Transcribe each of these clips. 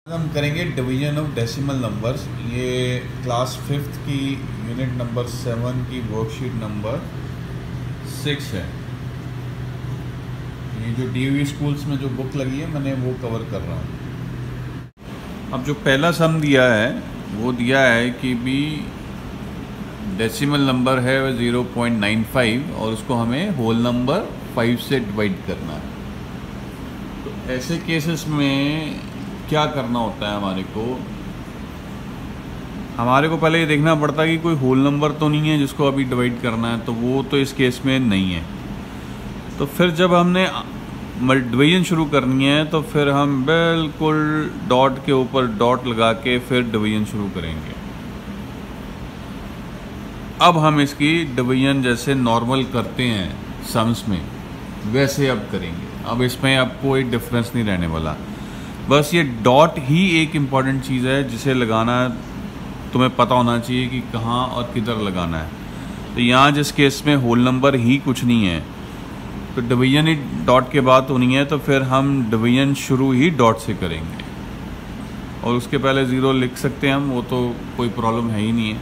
हम करेंगे division of decimal numbers. ये क्लास 5th की यूनिट नंबर 7 की वर्कशीट नंबर 6 है। ये जो DOE स्कूल्स में जो बुक लगी है मैंने वो कवर कर रहा हूँ। अब जो पहला सम दिया है वो दिया है कि भी डेसिमल नंबर है 0.95 और उसको हमें होल नंबर 5 से डिवाइड करना है। तो ऐसे केसेस में क्या करना होता है हमारे को पहले ये देखना पड़ता है कि कोई होल नंबर तो नहीं है जिसको अभी डिवाइड करना है, तो वो तो इस केस में नहीं है। तो फिर जब हमने डिवीजन शुरू करनी है तो फिर हम बिल्कुल डॉट के ऊपर डॉट लगा के फिर डिवीजन शुरू करेंगे। अब हम इसकी डिवीजन जैसे नॉर्मल करते हैं सम्स में वैसे अब करेंगे। अब इसमें अब कोई डिफरेंस नहीं रहने वाला, बस ये डॉट ही एक इम्पॉर्टेंट चीज़ है जिसे लगाना तुम्हें पता होना चाहिए कि कहाँ और किधर लगाना है। तो यहाँ जिस केस में होल नंबर ही कुछ नहीं है तो डिवीजन ही डॉट के बाद होनी है, तो फिर हम डिवीजन शुरू ही डॉट से करेंगे और उसके पहले ज़ीरो लिख सकते हैं हम, वो तो कोई प्रॉब्लम है ही नहीं है।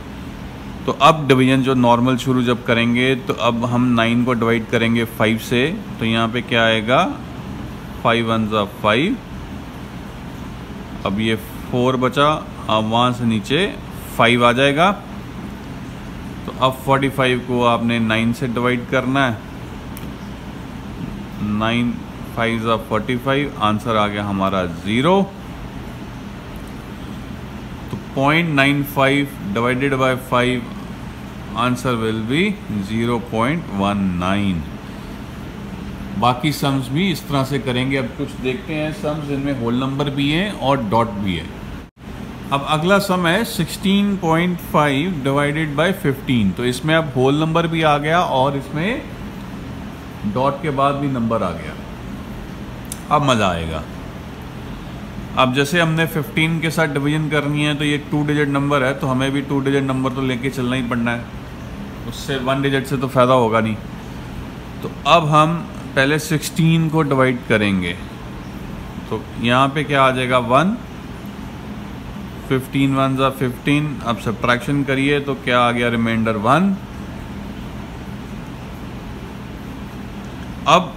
तो अब डिवीजन जो नॉर्मल शुरू जब करेंगे तो अब हम 9 को डिवाइड करेंगे 5 से, तो यहाँ पे क्या आएगा 5 1 जा 5। अब ये 4 बचा, अब वहाँ से नीचे 5 आ जाएगा। तो अब 45 को आपने 9 से डिवाइड करना है। 9 5 जा 45, आंसर आ गया हमारा 0। तो 0.95 divided by 5, answer will be 0.19। बाकी सम्स भी इस तरह से करेंगे। अब कुछ देखते हैं सम्स जिनमें होल नंबर भी है और डॉट भी है। अब अगला सम है 16.5 डिवाइडेड बाय 15। तो इसमें अब होल नंबर भी आ गया और इसमें डॉट के बाद भी नंबर आ गया। अब मज़ा आएगा। अब जैसे हमने 15 के साथ डिवीजन करनी है तो ये 2 डिजिट नंबर है, तो हमें भी 2 डिजिट नंबर तो लेके चलना ही पड़ना है, उससे 1 डिजिट से तो फ़ायदा होगा नहीं। तो अब हम पहले 16 को डिवाइड करेंगे। तो यहाँ पे क्या आ जाएगा 1, 15 1 जा 15। अब सब्ट्रैक्शन करिए तो क्या आ गया रिमाइंडर 1। अब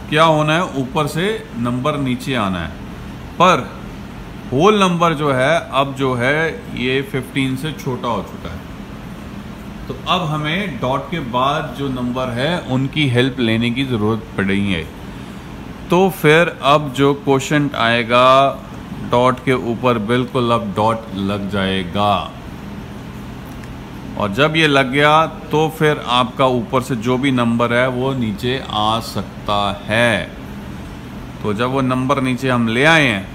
क्या होना है, ऊपर से नंबर नीचे आना है, पर होल नंबर जो है अब जो है ये 15 से छोटा हो चुका है। तो अब हमें डॉट के बाद जो नंबर है उनकी हेल्प लेने की ज़रूरत पड़ेगी है। तो फिर अब जो क्वोशंट आएगा डॉट के ऊपर बिल्कुल अब डॉट लग जाएगा, और जब ये लग गया तो फिर आपका ऊपर से जो भी नंबर है वो नीचे आ सकता है। तो जब वो नंबर नीचे हम ले आए हैं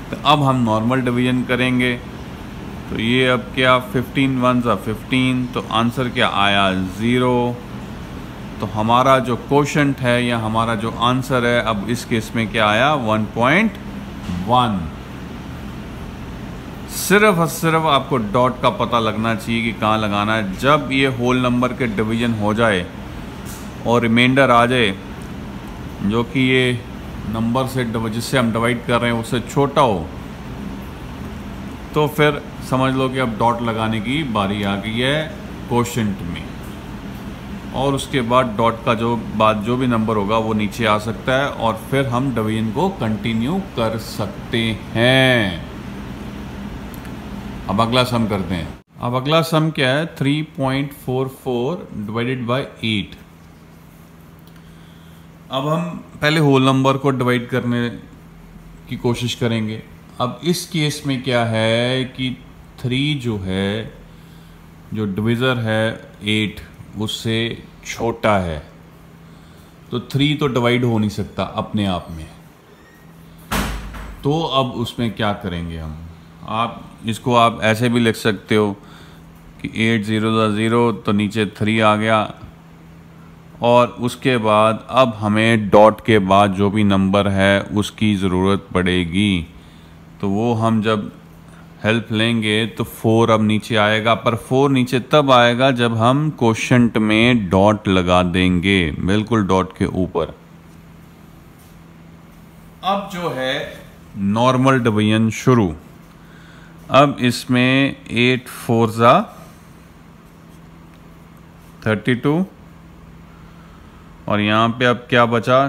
तो अब हम नॉर्मल डिवीजन करेंगे। तो ये अब क्या 15 1 जा 15, तो आंसर क्या आया 0। तो हमारा जो क्वोशंट है या हमारा जो आंसर है अब इस केस में क्या आया 1.1। सिर्फ और सिर्फ आपको डॉट का पता लगना चाहिए कि कहाँ लगाना है। जब ये होल नंबर के डिवीजन हो जाए और रिमाइंडर आ जाए जो कि ये नंबर से जिससे हम डिवाइड कर रहे हैं उससे छोटा हो, तो फिर समझ लो कि अब डॉट लगाने की बारी आ गई है क्वोशंट में, और उसके बाद डॉट का जो भी नंबर होगा वो नीचे आ सकता है और फिर हम डिवीजन को कंटिन्यू कर सकते हैं। अब अगला सम करते हैं। अब अगला सम क्या है 3.44 डिवाइडेड बाय 8। अब हम पहले होल नंबर को डिवाइड करने की कोशिश करेंगे। अब इस केस में क्या है कि 3 जो है जो डिवीज़र है 8 उससे छोटा है, तो 3 तो डिवाइड हो नहीं सकता अपने आप में। तो अब उसमें क्या करेंगे हम, आप इसको आप ऐसे भी लिख सकते हो कि 8 0 जा 0, तो नीचे 3 आ गया, और उसके बाद अब हमें डॉट के बाद जो भी नंबर है उसकी ज़रूरत पड़ेगी। तो वो हम जब हेल्प लेंगे तो 4 अब नीचे आएगा, पर 4 नीचे तब आएगा जब हम क्वोशंट में डॉट लगा देंगे बिल्कुल डॉट के ऊपर। अब जो है नॉर्मल डिवीजन शुरू। अब इसमें 8 4 ज़ा 32 और यहाँ पे अब क्या बचा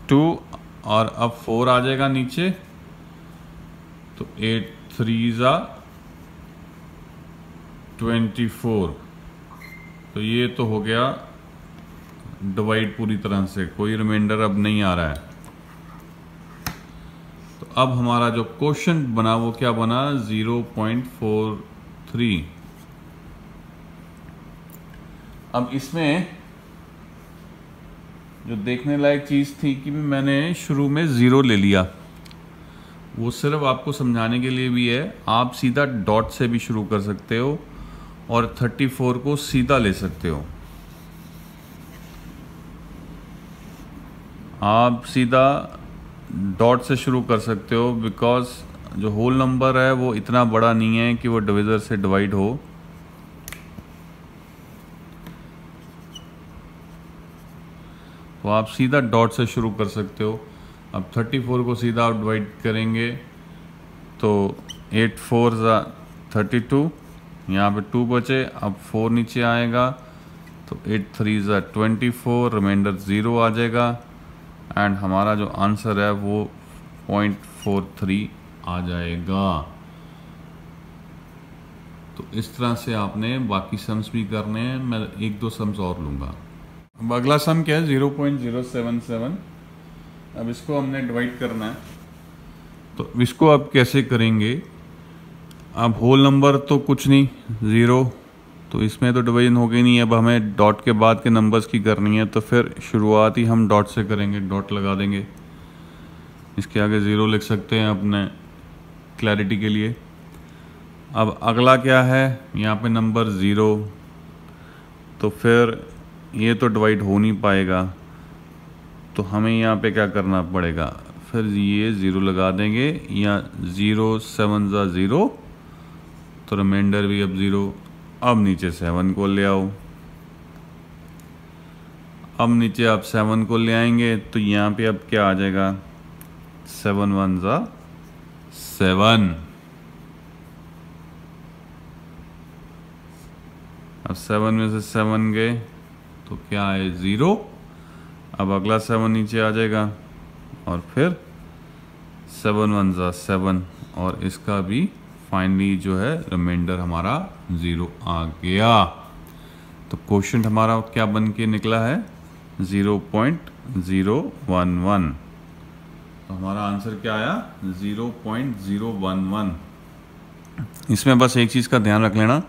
2 और अब 4 आ जाएगा नीचे, तो 8 3 ज़ा 24। तो ये तो हो गया डिवाइड पूरी तरह से, कोई रिमाइंडर अब नहीं आ रहा है। तो अब हमारा जो क्वेश्चन बना वो क्या बना 0.43। अब इसमें जो देखने लायक चीज़ थी कि मैंने शुरू में 0 ले लिया, वो सिर्फ आपको समझाने के लिए भी है। आप सीधा डॉट से भी शुरू कर सकते हो और 34 को सीधा ले सकते हो। आप सीधा डॉट से शुरू कर सकते हो बिकॉज जो होल नंबर है वो इतना बड़ा नहीं है कि वो डिविज़र से डिवाइड हो। तो आप सीधा डॉट से शुरू कर सकते हो। अब 34 को सीधा आप डिवाइड करेंगे तो 8 4 ज़ा 32, यहाँ पे 2 बचे, अब 4 नीचे आएगा तो 8 3 ज़ा 24, रिमाइंडर 0 आ जाएगा एंड हमारा जो आंसर है वो 0.43 आ जाएगा। तो इस तरह से आपने बाकी सम्स भी करने हैं। मैं 1-2 सम्स और लूँगा। अब अगला सम क्या है 0.077। अब इसको हमने डिवाइड करना है, तो इसको अब कैसे करेंगे। अब होल नंबर तो कुछ नहीं 0, तो इसमें तो डिवीजन हो गई नहीं। अब हमें डॉट के बाद के नंबर्स की करनी है, तो फिर शुरुआत ही हम डॉट से करेंगे, डॉट लगा देंगे। इसके आगे 0 लिख सकते हैं अपने क्लैरिटी के लिए। अब अगला क्या है, यहाँ पे नंबर 0, तो फिर ये तो डिवाइड हो नहीं पाएगा, तो हमें यहाँ पे क्या करना पड़ेगा, फिर ये 0 लगा देंगे। या 0 7 ज़ा 0, तो रिमाइंडर भी अब 0। अब नीचे 7 को ले आओ। अब नीचे आप 7 को ले आएंगे तो यहाँ पे अब क्या आ जाएगा 7 1 ज़ा 7। अब 7 में से 7 गए तो क्या है 0। अब अगला 7 नीचे आ जाएगा और फिर 7 1 ज़ा 7 और इसका भी फाइनली जो है रिमाइंडर हमारा 0 आ गया। तो क्वेश्चन हमारा क्या बन के निकला है 0.011। तो हमारा आंसर क्या आया 0.011। इसमें बस एक चीज़ का ध्यान रख लेना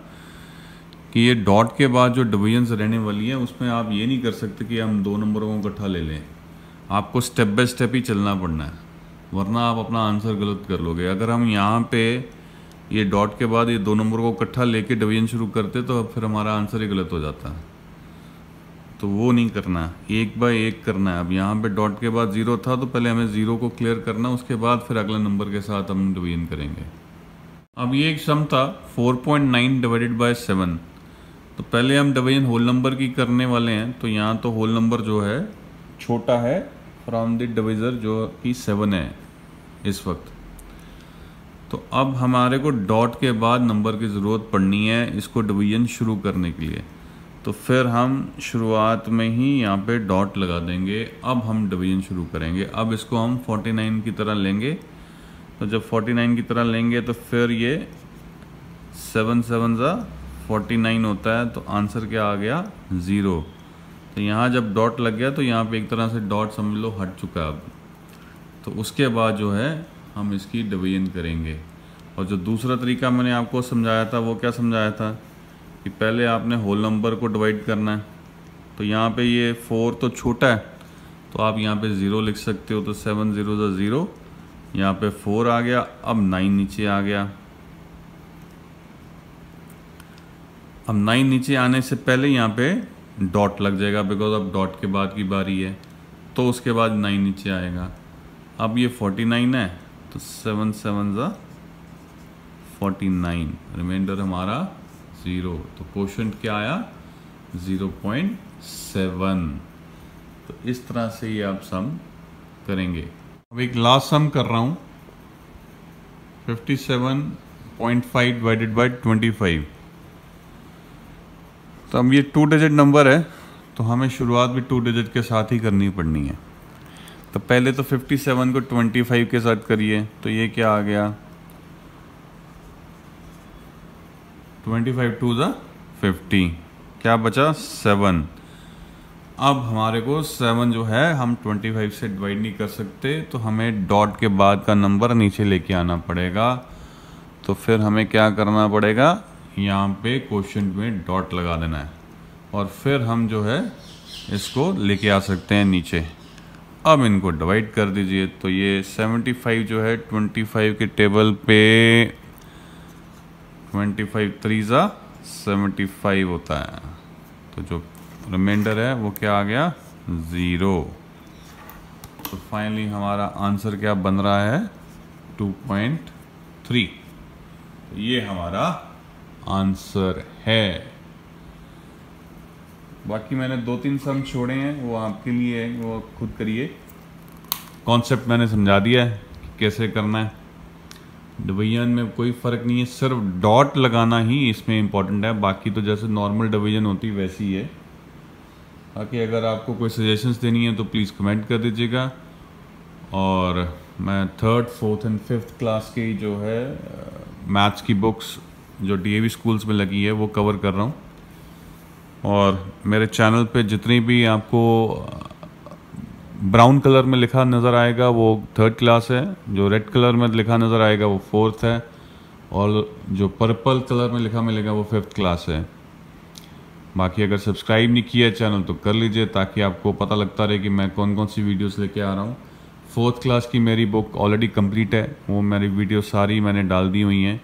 कि ये डॉट के बाद जो डिवीजन्स रहने वाली है उसमें आप ये नहीं कर सकते कि हम 2 नंबरों को इकट्ठा ले लें। आपको स्टेप बाय स्टेप ही चलना पड़ना है, वरना आप अपना आंसर गलत कर लोगे। अगर हम यहाँ पे ये डॉट के बाद ये 2 नंबर को इकट्ठा लेके डिवीजन शुरू करते तो फिर हमारा आंसर ही गलत हो जाता है। तो वो नहीं करना, एक बाय एक करना है। अब यहाँ पे डॉट के बाद 0 था तो पहले हमें 0 को क्लियर करना, उसके बाद फिर अगले नंबर के साथ हम डिवीजन करेंगे। अब ये एक सम था 4.9 डिवाइडेड बाय 7। तो पहले हम डिवीजन होल नंबर की करने वाले हैं। तो यहाँ तो होल नंबर जो है छोटा है फ्रॉम द डिविज़र जो कि 7 है इस वक्त। तो अब हमारे को डॉट के बाद नंबर की ज़रूरत पड़नी है इसको डिवीजन शुरू करने के लिए। तो फिर हम शुरुआत में ही यहाँ पे डॉट लगा देंगे। अब हम डिवीजन शुरू करेंगे। अब इसको हम 49 की तरह लेंगे। तो जब 49 की तरह लेंगे तो फिर ये 7 7 ज़ा 49 होता है। तो आंसर क्या आ गया 0। तो यहाँ जब डॉट लग गया तो यहाँ पे एक तरह से डॉट समझ लो हट चुका है अब। तो उसके बाद जो है हम इसकी डिवीजन करेंगे। और जो दूसरा तरीका मैंने आपको समझाया था वो क्या समझाया था कि पहले आपने होल नंबर को डिवाइड करना है। तो यहाँ पे ये 4 तो छोटा है तो आप यहाँ पे 0 लिख सकते हो। तो 7 0 ज़ा 0, यहाँ पे 4 आ गया। अब 9 नीचे आ गया। अब 9 नीचे आने से पहले यहाँ पे डॉट लग जाएगा बिकॉज अब डॉट के बाद की बारी है। तो उसके बाद 9 नीचे आएगा। अब ये 49 है तो 7 7 ज़ा 49, रिमाइंडर हमारा 0। तो क्वेश्चन क्या आया 0.7। तो इस तरह से ये आप सम करेंगे। अब एक लास्ट सम कर रहा हूँ 57.5 डिवाइडेड बाय 25। तो अब ये 2 डिजिट नंबर है, तो हमें शुरुआत भी 2 डिजिट के साथ ही करनी पड़नी है। तो पहले तो 57 को 25 के साथ करिए, तो ये क्या आ गया, 25 2 ज़ा 50, क्या बचा 7। अब हमारे को 7 जो है हम 25 से डिवाइड नहीं कर सकते, तो हमें डॉट के बाद का नंबर नीचे लेके आना पड़ेगा। तो फिर हमें क्या करना पड़ेगा, यहाँ पे क्वेश्चन में डॉट लगा देना है और फिर हम जो है इसको लेके आ सकते हैं नीचे। अब इनको डिवाइड कर दीजिए, तो ये 75 जो है 25 के टेबल पे 25 3 ज़ा 75 होता है, तो जो रिमाइंडर है वो क्या आ गया 0। तो फाइनली हमारा आंसर क्या बन रहा है 2.3। तो ये हमारा आंसर है। बाकी मैंने 2-3 सम छोड़े हैं, वो आपके लिए है, वो खुद करिए। कॉन्सेप्ट मैंने समझा दिया है कि कैसे करना है। डिवीजन में कोई फ़र्क नहीं है, सिर्फ डॉट लगाना ही इसमें इम्पोर्टेंट है, बाकी तो जैसे नॉर्मल डिवीजन होती वैसी ही है। बाकी अगर आपको कोई सजेशंस देनी है तो प्लीज़ कमेंट कर दीजिएगा। और मैं 3rd 4th and 5th class की जो है मैथ्स की बुक्स जो DAV स्कूल्स में लगी है वो कवर कर रहा हूँ। और मेरे चैनल पे जितनी भी आपको ब्राउन कलर में लिखा नज़र आएगा वो 3rd क्लास है, जो रेड कलर में लिखा नज़र आएगा वो 4th है, और जो पर्पल कलर में लिखा मिलेगा वो 5th क्लास है। बाकी अगर सब्सक्राइब नहीं किया चैनल तो कर लीजिए, ताकि आपको पता लगता रहे कि मैं कौन कौन सी वीडियोस लेके आ रहा हूँ। 4th क्लास की मेरी बुक ऑलरेडी कंप्लीट है, वो मेरी वीडियो सारी मैंने डाल दी हुई हैं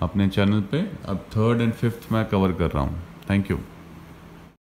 अपने चैनल पे। अब 3rd एंड 5th मैं कवर कर रहा हूँ। Thank you.